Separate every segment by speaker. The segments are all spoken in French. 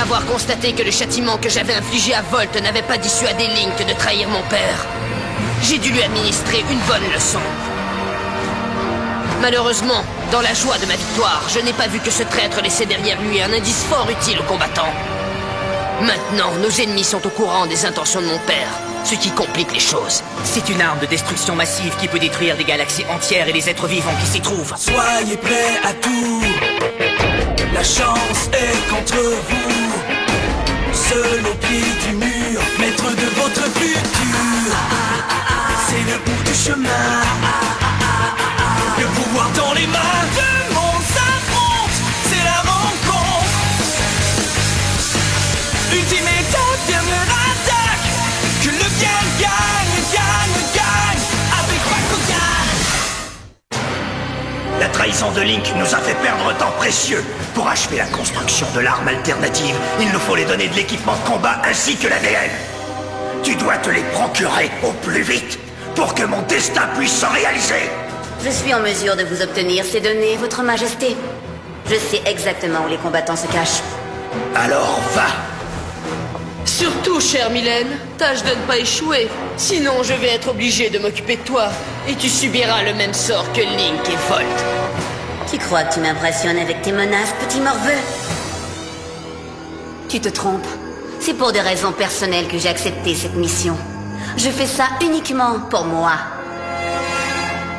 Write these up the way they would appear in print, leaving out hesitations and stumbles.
Speaker 1: avoir constaté que le châtiment que j'avais infligé à Volt n'avait pas dissuadé Link de trahir mon père, j'ai dû lui administrer une bonne leçon. Malheureusement, dans la joie de ma victoire, je n'ai pas vu que ce traître laissait derrière lui un indice fort utile aux combattants. Maintenant, nos ennemis sont au courant des intentions de mon père, ce qui complique les choses.
Speaker 2: C'est une arme de destruction massive qui peut détruire des galaxies entières et les êtres vivants qui s'y trouvent.
Speaker 3: Soyez prêts à tout. La chance est contre vous. Seul au pied du mur, maître de votre futur. C'est le bout du chemin. Le pouvoir dans les mains. Deux mondes s'affrontent. C'est la rencontre. Ultime étape, dernière attaque. Que le bien gagne, gagne, gagne. Avec Bakugan.
Speaker 4: La trahison de Link nous a fait perdre un temps précieux. Pour achever la construction de l'arme alternative, il nous faut les données de l'équipement de combat ainsi que l'ADN. Tu dois te les procurer au plus vite pour que mon destin puisse se réaliser.
Speaker 5: Je suis en mesure de vous obtenir ces données, Votre Majesté. Je sais exactement où les combattants se cachent.
Speaker 4: Alors va.
Speaker 1: Surtout, chère Mylène, tâche de ne pas échouer. Sinon, je vais être obligé de m'occuper de toi. Et tu subiras le même sort que Link et Volt.
Speaker 5: Tu crois que tu m'impressionnes avec tes menaces, petit morveux? Tu te trompes. C'est pour des raisons personnelles que j'ai accepté cette mission. Je fais ça uniquement pour moi.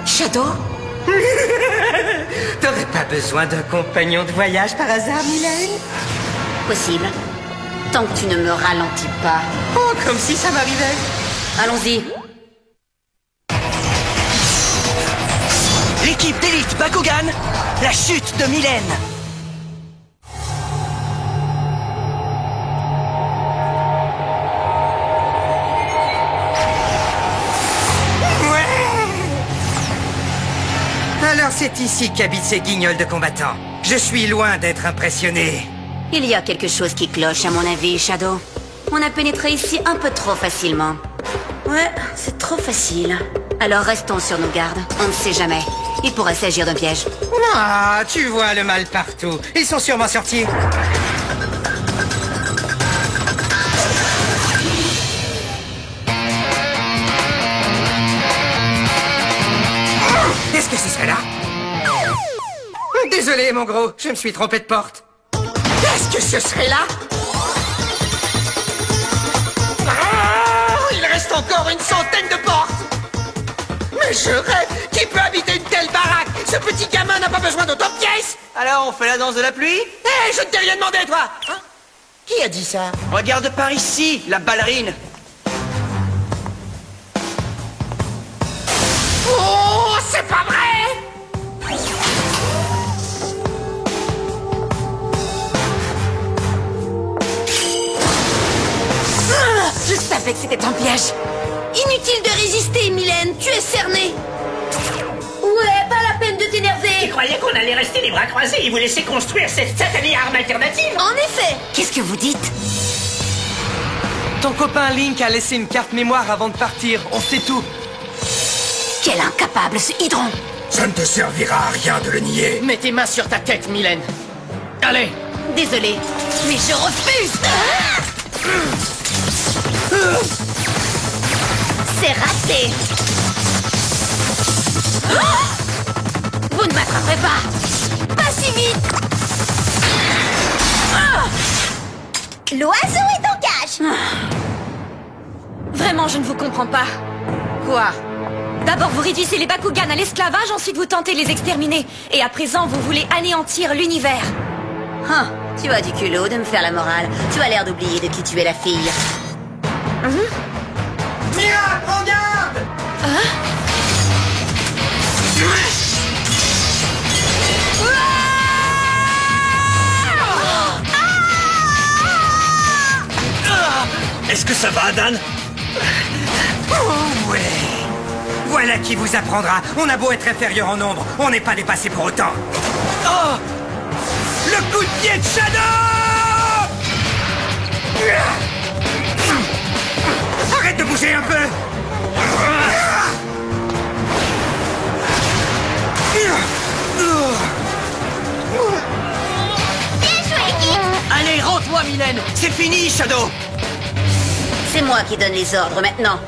Speaker 2: Shadow? T'aurais pas besoin d'un compagnon de voyage par hasard, Mylène?
Speaker 5: Possible. Tant que tu ne me ralentis pas.
Speaker 2: Oh, comme si ça m'arrivait.
Speaker 5: Allons-y.
Speaker 2: L'équipe d'élite Bakugan, la chute de Mylène. Alors c'est ici qu'habitent ces guignols de combattants. Je suis loin d'être impressionné.
Speaker 5: Il y a quelque chose qui cloche à mon avis, Shadow. On a pénétré ici un peu trop facilement. Ouais, c'est trop facile. Alors restons sur nos gardes. On ne sait jamais. Il pourrait s'agir d'un piège.
Speaker 2: Ah, tu vois le mal partout. Ils sont sûrement sortis. Est-ce que ce serait là? Désolé, mon gros, je me suis trompé de porte. Est-ce que ce serait là? Il reste encore une centaine de portes. Mais je rêve. Qui peut habiter une telle baraque? Ce petit gamin n'a pas besoin d'autres pièces. Alors, on fait la danse de la pluie? Hé, je ne t'ai rien demandé, toi. Hein? Qui a dit ça? Regarde par ici, la ballerine. Oh, c'est pas vrai!
Speaker 5: Je savais que c'était un piège.
Speaker 1: Inutile de résister, Mylène, tu es cernée.
Speaker 5: Ouais, pas la peine de t'énerver.
Speaker 6: Tu croyais qu'on allait rester les bras croisés et vous laisser construire cette satanée arme alternative?
Speaker 1: En effet.
Speaker 5: Qu'est-ce que vous dites?
Speaker 3: Ton copain Link a laissé une carte mémoire avant de partir. On sait tout.
Speaker 5: Quel incapable, ce hydron.
Speaker 4: Ça ne te servira à rien de le nier.
Speaker 2: Mets tes mains sur ta tête, Mylène. Allez.
Speaker 5: Désolé, mais je refuse. C'est raté. Vous ne m'attraperez pas. Pas si vite. L'oiseau est en cage.
Speaker 7: Vraiment, je ne vous comprends pas.
Speaker 5: Quoi?
Speaker 7: D'abord, vous réduisez les Bakugan à l'esclavage, ensuite vous tentez de les exterminer. Et à présent, vous voulez anéantir l'univers.
Speaker 5: Hein, tu as du culot de me faire la morale. Tu as l'air d'oublier de qui tu es la fille.
Speaker 2: Mia, prends garde!
Speaker 4: Est-ce que ça va, Dan?
Speaker 2: Oh ouais! Voilà qui vous apprendra. On a beau être inférieur en nombre, on n'est pas dépassé pour autant. Oh! Le coup de pied de Shadow! Arrête de bouger un peu!
Speaker 5: Bien joué, équipe.
Speaker 2: Allez, rentre-moi toi, Mylène. C'est fini, Shadow.
Speaker 5: C'est moi qui donne les ordres maintenant.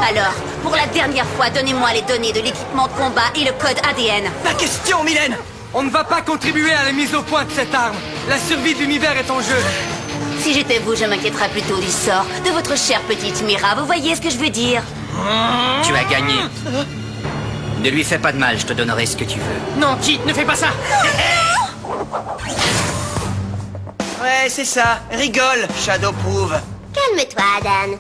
Speaker 5: Alors, pour la dernière fois, donnez-moi les données de l'équipement de combat et le code ADN.
Speaker 2: La question, Mylène.
Speaker 8: On ne va pas contribuer à la mise au point de cette arme. La survie de l'univers est en jeu.
Speaker 5: Si j'étais vous, je m'inquiéterais plutôt du sort de votre chère petite Mira. Vous voyez ce que je veux dire?
Speaker 9: Tu as gagné. Ne lui fais pas de mal, je te donnerai ce que tu veux.
Speaker 2: Non, Kit, ne fais pas ça. Ouais, c'est ça. Rigole, Shadow Prove.
Speaker 10: Calme-toi, Dan.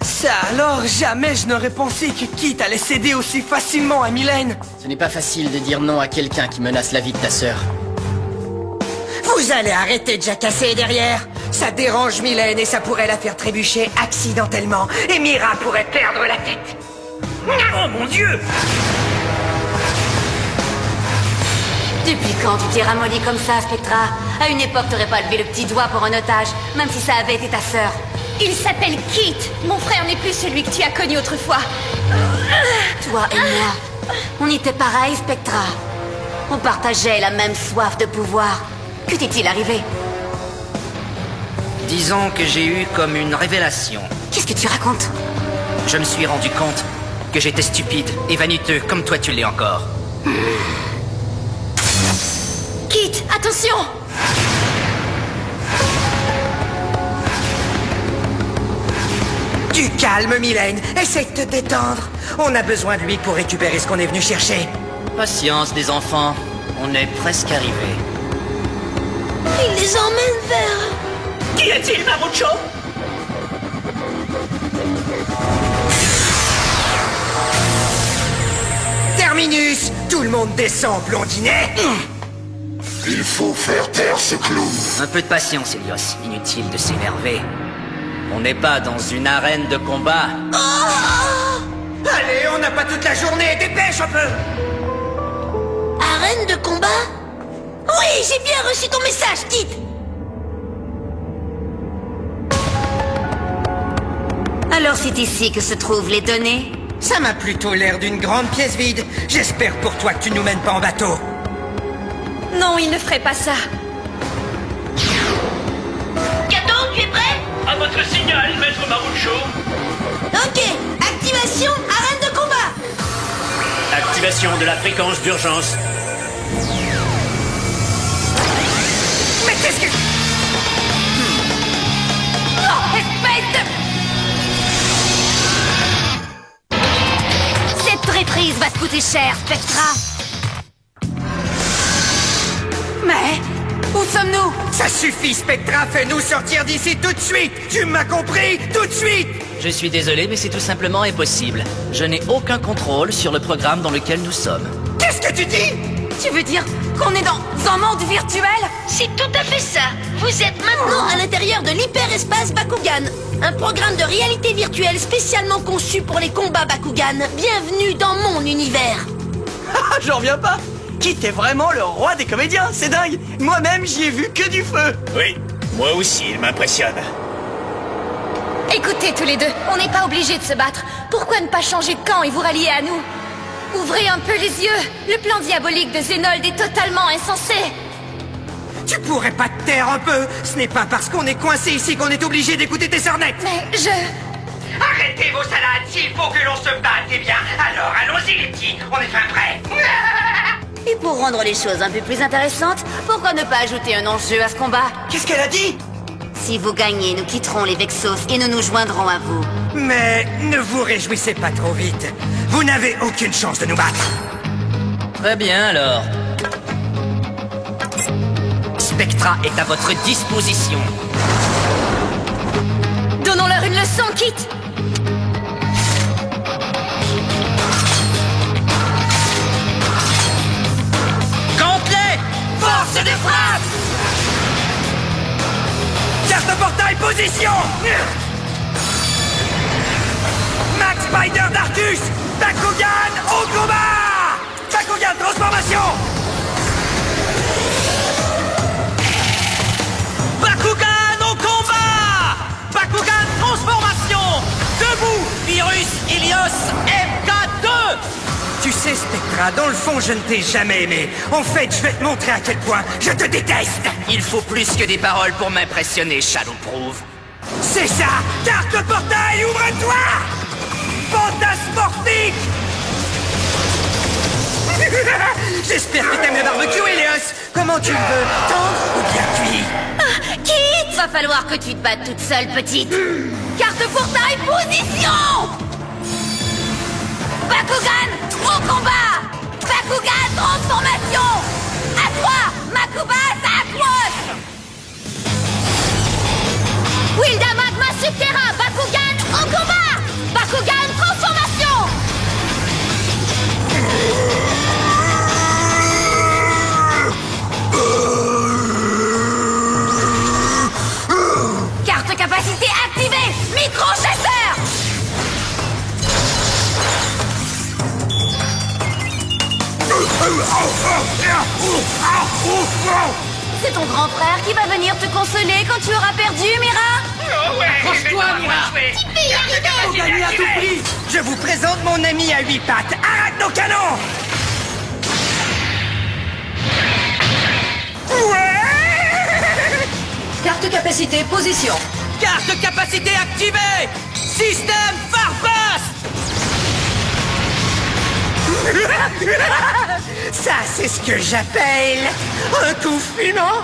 Speaker 8: Ça alors, jamais je n'aurais pensé que Kit allait céder aussi facilement à Mylène.
Speaker 11: Ce n'est pas facile de dire non à quelqu'un qui menace la vie de ta sœur.
Speaker 2: Vous allez arrêter de jacasser derrière. Ça dérange Mylène et ça pourrait la faire trébucher accidentellement. Et Mira pourrait perdre la tête.
Speaker 4: Oh mon Dieu!
Speaker 5: Depuis quand tu t'es ramolli comme ça, Spectra? À une époque, t'aurais pas levé le petit doigt pour un otage, même si ça avait été ta sœur.
Speaker 7: Il s'appelle Kit. Mon frère n'est plus celui que tu as connu autrefois.
Speaker 5: Toi et moi, on était pareil, Spectra. On partageait la même soif de pouvoir. Que t'est-il arrivé?
Speaker 9: Disons que j'ai eu comme une révélation.
Speaker 5: Qu'est-ce que tu racontes?
Speaker 9: Je me suis rendu compte que j'étais stupide et vaniteux, comme toi tu l'es encore.
Speaker 7: Kit, attention!
Speaker 2: Du calme, Mylène. Essaye de te détendre. On a besoin de lui pour récupérer ce qu'on est venu chercher.
Speaker 9: Patience, des enfants. On est presque arrivés.
Speaker 10: Il les emmène vers...
Speaker 6: Qui est-il, Marucho?
Speaker 2: Terminus! Tout le monde descend, blondinet.
Speaker 4: Il faut faire taire ce clown.
Speaker 9: Un peu de patience, Helios. Inutile de s'énerver. On n'est pas dans une arène de combat.
Speaker 2: Allez, on n'a pas toute la journée. Dépêche un peu.
Speaker 10: Arène de combat? Oui, j'ai bien reçu ton message, Kit.
Speaker 5: Alors c'est ici que se trouvent les données?
Speaker 2: Ça m'a plutôt l'air d'une grande pièce vide. J'espère pour toi que tu nous mènes pas en bateau.
Speaker 7: Non, il ne ferait pas ça.
Speaker 10: Kato, tu es prêt?
Speaker 6: À votre signal, maître Marucho.
Speaker 10: Ok, activation, arène de combat.
Speaker 6: Activation de la fréquence d'urgence.
Speaker 2: Mais qu'est-ce que...
Speaker 7: Non, espèce de...
Speaker 5: Cette reprise va te coûter cher, Spectra. Mais... où sommes-nous?
Speaker 2: Ça suffit, Spectra. Fais-nous sortir d'ici tout de suite. Tu m'as compris? Tout de suite.
Speaker 9: Je suis désolé, mais c'est tout simplement impossible. Je n'ai aucun contrôle sur le programme dans lequel nous sommes.
Speaker 2: Qu'est-ce que tu dis?
Speaker 5: Tu veux dire qu'on est dans un monde virtuel?
Speaker 10: C'est tout à fait ça. Vous êtes maintenant à l'intérieur de l'hyperespace Bakugan. Un programme de réalité virtuelle spécialement conçu pour les combats Bakugan. Bienvenue dans mon univers.
Speaker 2: J'en reviens pas. Kit est vraiment le roi des comédiens. C'est dingue. Moi-même, j'y ai vu que du feu.
Speaker 6: Oui, moi aussi, il m'impressionne.
Speaker 7: Écoutez tous les deux, on n'est pas obligés de se battre. Pourquoi ne pas changer de camp et vous rallier à nous? Ouvrez un peu les yeux. Le plan diabolique de Zénold est totalement insensé.
Speaker 2: Tu pourrais pas te taire un peu? Ce n'est pas parce qu'on est coincé ici qu'on est obligé d'écouter tes sornettes.
Speaker 7: Mais je...
Speaker 4: Arrêtez vos salades, s'il faut que l'on se batte, eh bien, alors allons-y les petits, on est fin prêts.
Speaker 5: Et pour rendre les choses un peu plus intéressantes, pourquoi ne pas ajouter un enjeu à ce combat?
Speaker 2: Qu'est-ce qu'elle a dit?
Speaker 5: Si vous gagnez, nous quitterons les Vexos et nous nous joindrons à vous.
Speaker 2: Mais ne vous réjouissez pas trop vite. Vous n'avez aucune chance de nous battre.
Speaker 9: Très bien alors. Spectra est à votre disposition.
Speaker 7: Donnons-leur une leçon, Kit.
Speaker 9: Complet!
Speaker 2: Force de frappe! Carte de portail, position! Max Spider d'Arcus! Bakugan au combat! Bakugan transformation!
Speaker 3: Bakugan au combat! Bakugan transformation! Debout, virus Helios MK2!
Speaker 2: Tu sais, Spectra, dans le fond, je ne t'ai jamais aimé. En fait, je vais te montrer à quel point je te déteste.
Speaker 9: Il faut plus que des paroles pour m'impressionner, Shadowproof.
Speaker 2: C'est ça! Carte portail, ouvre-toi! Fantasmortique! J'espère que t'aimes le barbecue, Helios! Comment tu le veux? Tendre ou bien cuit?
Speaker 5: Kit! Va falloir que tu te battes toute seule, petite. Carte portail, position! Bakugan, au combat! Bakugan, transformation! À toi, Makubas, Aquos! Wilda Magma Subterra, Bakugan, au combat! Bakugan, transformation! Carte capacité activée! Micro-chasseur! C'est ton grand frère qui va venir te consoler quand tu auras perdu, Mira?
Speaker 6: Accroche-toi, Mira.
Speaker 2: Faut gagner à tout prix! Je vous présente mon ami à 8 pattes, Arachnocanon!
Speaker 12: Carte capacité, position.
Speaker 2: Carte capacité activée! Système Farpas! Ça, c'est ce que j'appelle un coup fumant!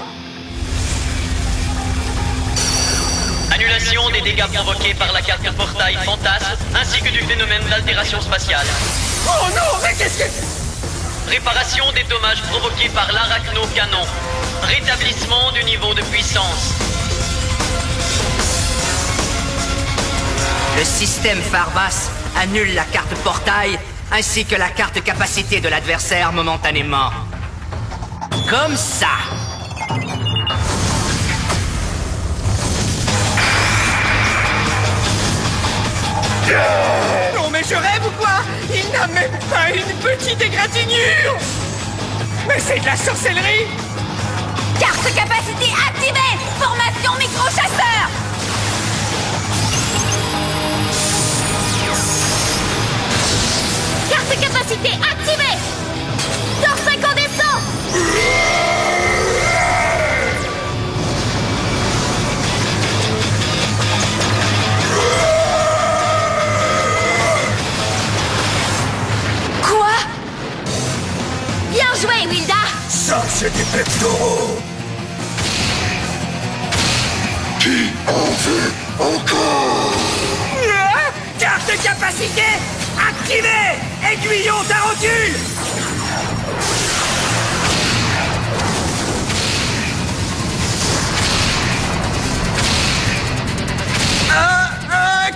Speaker 13: Annulation des dégâts provoqués par la carte portail fantasme, ainsi que du phénomène d'altération spatiale.
Speaker 2: Oh non, mais qu'est-ce que...
Speaker 13: Réparation des dommages provoqués par l'arachnocanon. Rétablissement du niveau de puissance.
Speaker 9: Le système Farbas annule la carte portail ainsi que la carte capacité de l'adversaire momentanément. Comme ça.
Speaker 2: Non mais je rêve ou quoi? Il n'a même pas une petite égratignure! Mais c'est de la sorcellerie!
Speaker 5: Carte capacité activée! Formation micro-chasseur! Carte capacité activée! Torse incandescent! Quoi? Bien joué, Wilda!
Speaker 4: Ça, c'est des pectoraux! Qui en veut encore?
Speaker 2: Carte capacité activée! Aiguillon tarocule!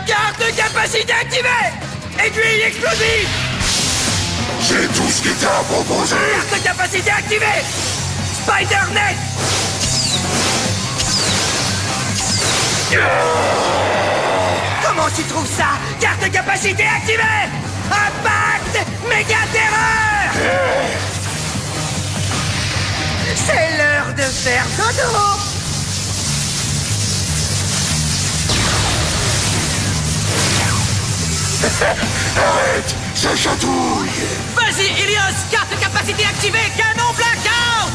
Speaker 2: Carte capacité activée! Aiguille explosive!
Speaker 4: J'ai tout ce qui t'a à proposer!
Speaker 2: Carte capacité activée! Spider-Net! Comment tu trouves ça? Carte capacité activée! Impact méga terreur! C'est l'heure de faire dodo!
Speaker 4: Arrête! Ça chatouille!
Speaker 2: Vas-y, Helios! Carte capacité activée! Canon blackout!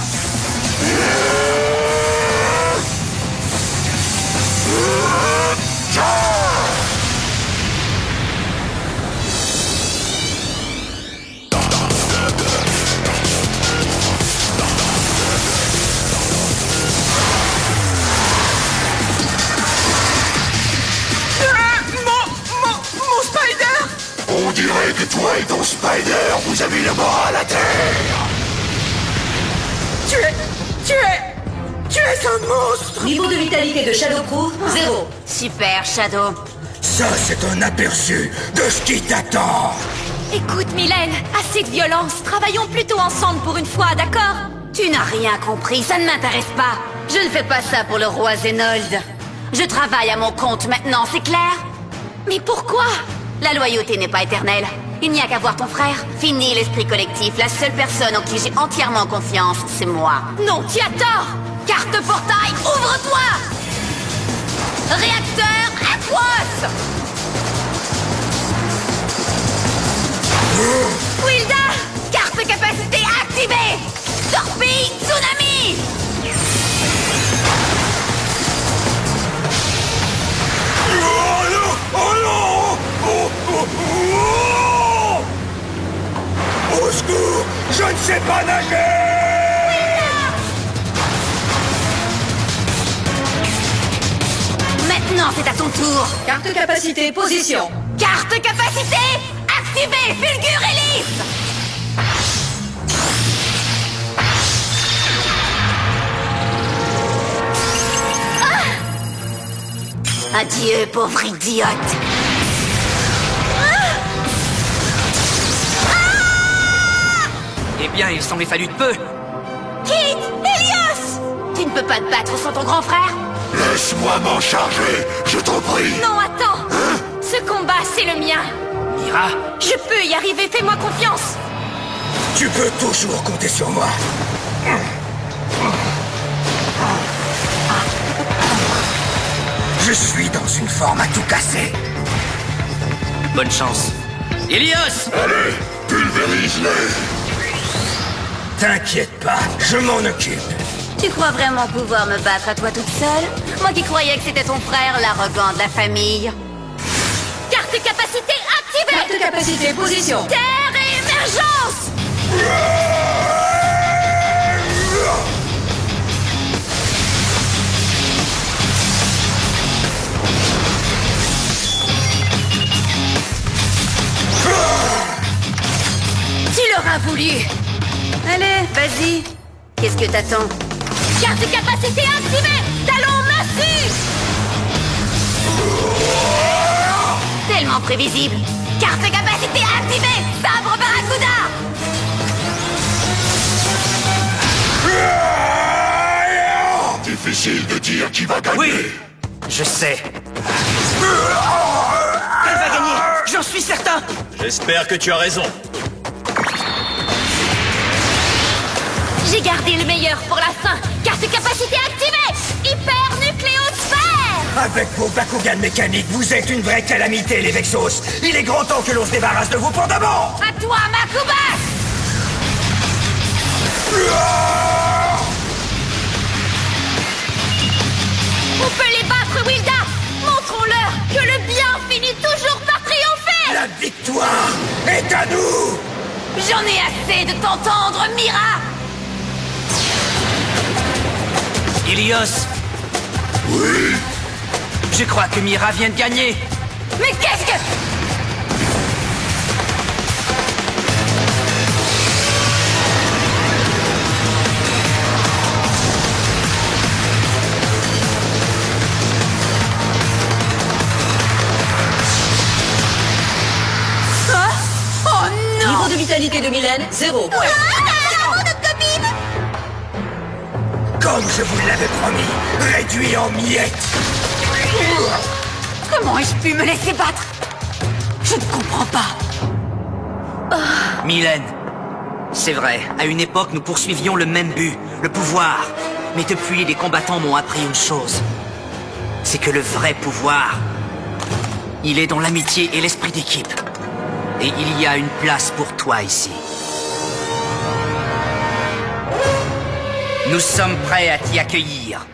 Speaker 2: Mon Spider!
Speaker 4: On dirait que toi et ton Spider, vous avez le moral à terre!
Speaker 2: Tu es un monstre!
Speaker 12: Niveau de vitalité de Shadowproof, 0.
Speaker 5: Super, Shadow.
Speaker 4: Ça, c'est un aperçu de ce qui t'attend!
Speaker 7: Écoute, Mylène, assez de violence. Travaillons plutôt ensemble pour une fois, d'accord?
Speaker 5: Tu n'as rien compris, ça ne m'intéresse pas. Je ne fais pas ça pour le roi Zénold. Je travaille à mon compte maintenant, c'est clair?
Speaker 7: Mais pourquoi?
Speaker 5: La loyauté n'est pas éternelle. Il n'y a qu'à voir ton frère. Fini l'esprit collectif. La seule personne en qui j'ai entièrement confiance, c'est moi.
Speaker 7: Non, tu as tort!
Speaker 5: Carte portail, ouvre-toi! Réacteur Aquos!
Speaker 7: Wilda!
Speaker 4: secours! Je ne sais pas nager!
Speaker 5: Maintenant, c'est à ton tour.
Speaker 12: Carte capacité, position.
Speaker 5: Carte capacité activée, Fulgurélis. Adieu, pauvre idiote.
Speaker 9: Eh bien, il s'en est fallu de peu.
Speaker 5: Kit, Helios! Tu ne peux pas te battre sans ton grand frère?
Speaker 4: Laisse-moi m'en charger, je t'en prie.
Speaker 7: Non, attends. Ce combat, c'est le mien.
Speaker 9: Mira,
Speaker 7: Je peux y arriver, fais-moi confiance.
Speaker 4: Tu peux toujours compter sur moi. Je suis dans une forme à tout casser.
Speaker 9: bonne chance. Helios!
Speaker 4: Allez, pulvérise-les. T'inquiète pas, je m'en occupe.
Speaker 5: Tu crois vraiment pouvoir me battre à toi toute seule? Moi qui croyais que c'était ton frère, l'arrogant de la famille.
Speaker 7: Carte capacité activée.
Speaker 12: Carte capacité, position.
Speaker 7: Terre et émergence.
Speaker 5: Tu l'auras voulu. Allez, vas-y. Qu'est-ce que t'attends?
Speaker 7: Carte capacité activée. Talon massue.
Speaker 5: Tellement prévisible. Carte capacité activée. Sabre barracuda.
Speaker 4: Difficile de dire qui va gagner.
Speaker 9: Oui, je sais.
Speaker 8: Elle va gagner, j'en suis certain.
Speaker 14: J'espère que tu as raison.
Speaker 7: J'ai gardé le meilleur pour la fin. Carte capacité activée. Hyper nucléosphère.
Speaker 4: Avec vos Bakugan mécaniques, vous êtes une vraie calamité, les Vexos. Il est grand temps que l'on se débarrasse de vous pour de bon.
Speaker 7: À toi, Makubas. On peut les battre, Wilda. Montrons-leur que le bien finit toujours par triompher.
Speaker 4: La victoire est à nous.
Speaker 5: J'en ai assez de t'entendre, Mira.
Speaker 9: Helios,
Speaker 4: Oui.
Speaker 9: je crois que Mira vient de gagner.
Speaker 5: Mais qu'est-ce que... Oh non!
Speaker 12: Niveau de vitalité de Mylène, 0.
Speaker 4: Comme je vous l'avais promis, réduit en miettes.
Speaker 5: Comment ai-je pu me laisser battre? Je ne comprends pas.
Speaker 9: Mylène, c'est vrai, à une époque nous poursuivions le même but, le pouvoir. Mais depuis, les combattants m'ont appris une chose. C'est que le vrai pouvoir, il est dans l'amitié et l'esprit d'équipe. Et il y a une place pour toi ici. Nous sommes prêts à t'y accueillir.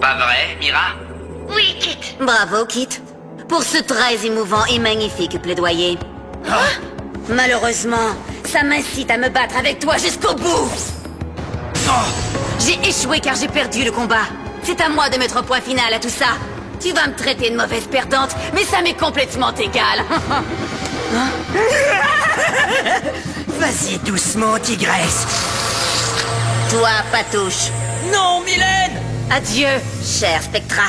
Speaker 9: Pas vrai, Mira?
Speaker 7: Oui, Kit.
Speaker 5: Bravo, Kit, pour ce très émouvant et magnifique plaidoyer. Malheureusement, ça m'incite à me battre avec toi jusqu'au bout. J'ai échoué car j'ai perdu le combat. C'est à moi de mettre un point final à tout ça. Tu vas me traiter de mauvaise perdante, mais ça m'est complètement égal.
Speaker 8: Vas-y doucement, tigresse.
Speaker 5: Toi, Patouche.
Speaker 8: Non, Mylène.
Speaker 5: Adieu, cher Spectra.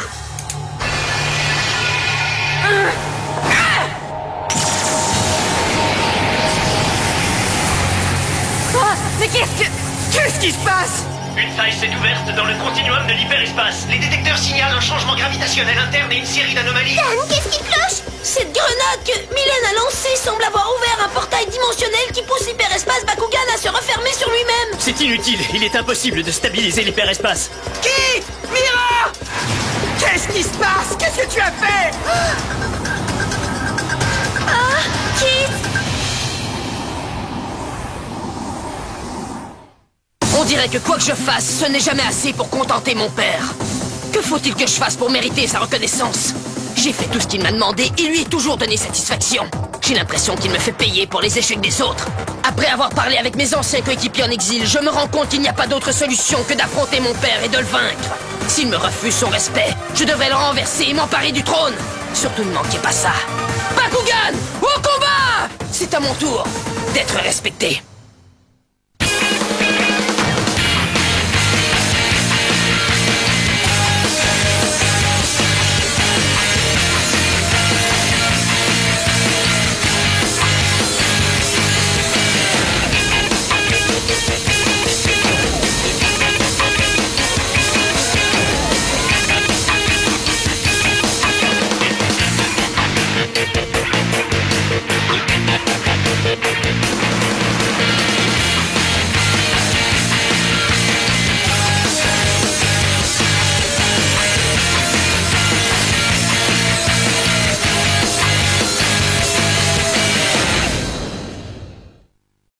Speaker 5: Mais
Speaker 8: qu'est-ce qui se passe?
Speaker 13: Une faille s'est ouverte dans le continuum de l'hyperespace. Les détecteurs signalent un changement gravitationnel interne et une série d'anomalies.
Speaker 10: Dan, qu'est-ce qui cloche? Cette grenade que Mylène a lancée semble avoir ouvert un portail dimensionnel qui pousse l'hyperespace Bakugan à se refermer sur lui-même.
Speaker 14: C'est inutile, il est impossible de stabiliser l'hyperespace.
Speaker 8: Qui? Mira! Qu'est-ce qui se passe? Qu'est-ce que tu as fait?
Speaker 7: Kit.
Speaker 1: On dirait que quoi que je fasse, ce n'est jamais assez pour contenter mon père. Que faut-il que je fasse pour mériter sa reconnaissance? J'ai fait tout ce qu'il m'a demandé et lui ai toujours donné satisfaction. J'ai l'impression qu'il me fait payer pour les échecs des autres. Après avoir parlé avec mes anciens coéquipiers en exil, je me rends compte qu'il n'y a pas d'autre solution que d'affronter mon père et de le vaincre. S'il me refuse son respect, je devrais le renverser et m'emparer du trône. Surtout ne manquez pas ça. Bakugan, au combat! C'est à mon tour d'être respecté.